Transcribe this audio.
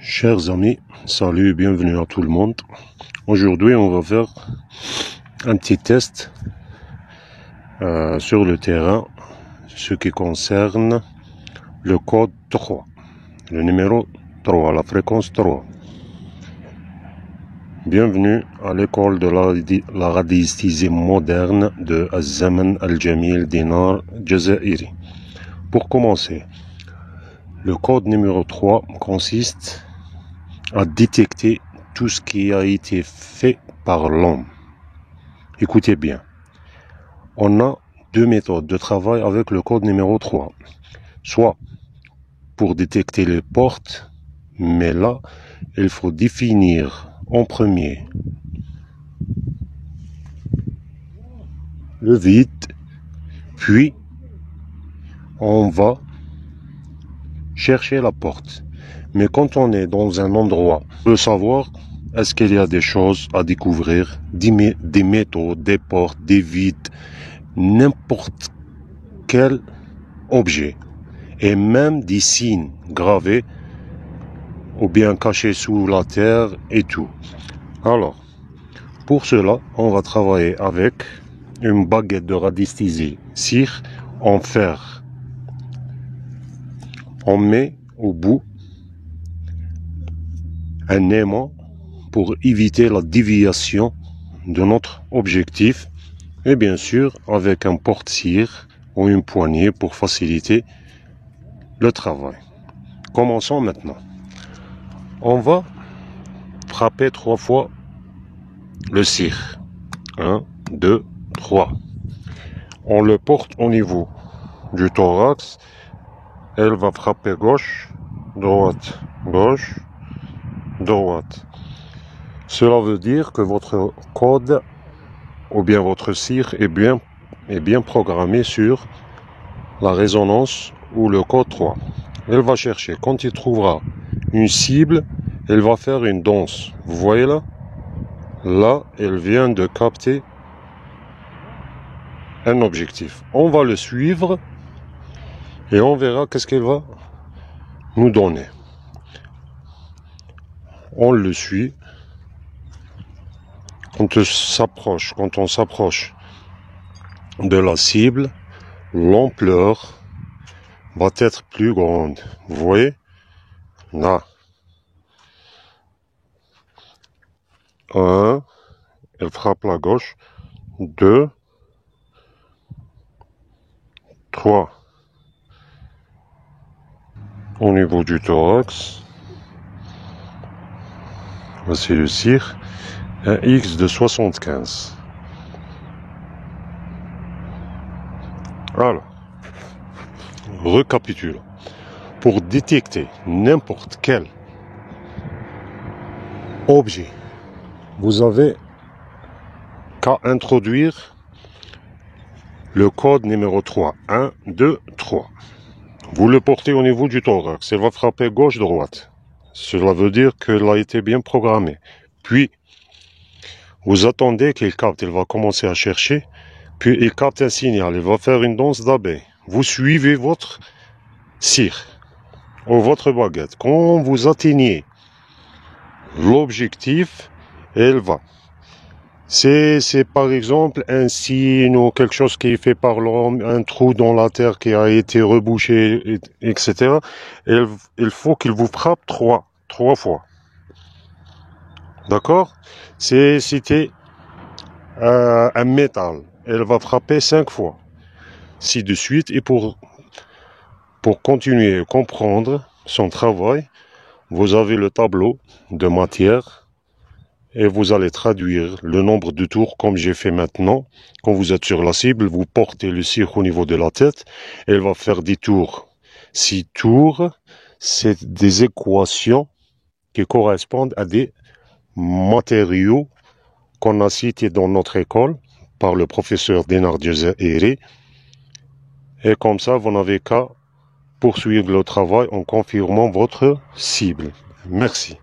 Chers amis, salut et bienvenue à tout le monde. Aujourd'hui, on va faire un petit test sur le terrain, ce qui concerne le code 3, le numéro 3, la fréquence 3. Bienvenue à l'école de la radiesthésie moderne de Az-Zaman Al-Jamil Dinar Jazairi. Pour commencer, le code numéro 3 consiste à détecter tout ce qui a été fait par l'homme. Écoutez bien. On a deux méthodes de travail avec le code numéro 3. Soit pour détecter les portes, mais là, il faut définir en premier le vide, puis on va chercher la porte. Mais quand on est dans un endroit, on veut savoir est-ce qu'il y a des choses à découvrir, des métaux, des portes, des vides, n'importe quel objet, et même des signes gravés ou bien cachés sous la terre et tout. Alors, pour cela, on va travailler avec une baguette de radiesthésie cire en fer. On met au bout un aimant pour éviter la déviation de notre objectif et bien sûr avec un porte-cire ou une poignée pour faciliter le travail. Commençons maintenant. On va frapper 3 fois le cire. 1, 2, 3. On le porte au niveau du thorax. Elle va frapper gauche, droite, gauche, droite. Cela veut dire que votre code ou bien votre cire est bien programmé sur la résonance ou le code 3. Elle va chercher. Quand il trouvera une cible, elle va faire une danse. Vous voyez là? Là, elle vient de capter un objectif. On va le suivre et on verra qu'est-ce qu'elle va nous donner. On le suit. Quand on s'approche de la cible, l'ampleur va être plus grande. Vous voyez? Là. 1, elle frappe la gauche. 2, 3. Au niveau du thorax, voici le cire. Un X de 75. Alors, récapitulons. Pour détecter n'importe quel objet, vous avez qu'à introduire le code numéro 3. 1, 2, 3. Vous le portez au niveau du thorax. Elle va frapper gauche-droite. Cela veut dire qu'elle a été bien programmée. Puis, vous attendez qu'il capte, il va commencer à chercher, puis il capte un signal, il va faire une danse d'abeille. Vous suivez votre cire ou votre baguette. Quand vous atteignez l'objectif, elle va. C'est par exemple un signe ou quelque chose qui est fait par l'homme, un trou dans la terre qui a été rebouché, etc. Il faut qu'il vous frappe trois fois. D'accord? C'était un métal. Elle va frapper 5 fois. Ainsi de suite. Et pour continuer à comprendre son travail, vous avez le tableau de matière et vous allez traduire le nombre de tours comme j'ai fait maintenant. Quand vous êtes sur la cible, vous portez le cire au niveau de la tête. Elle va faire 10 tours. 6 tours, c'est des équations qui correspondent à des matériaux qu'on a cités dans notre école par le professeur Dinar Jazairi. Et comme ça, vous n'avez qu'à poursuivre le travail en confirmant votre cible. Merci.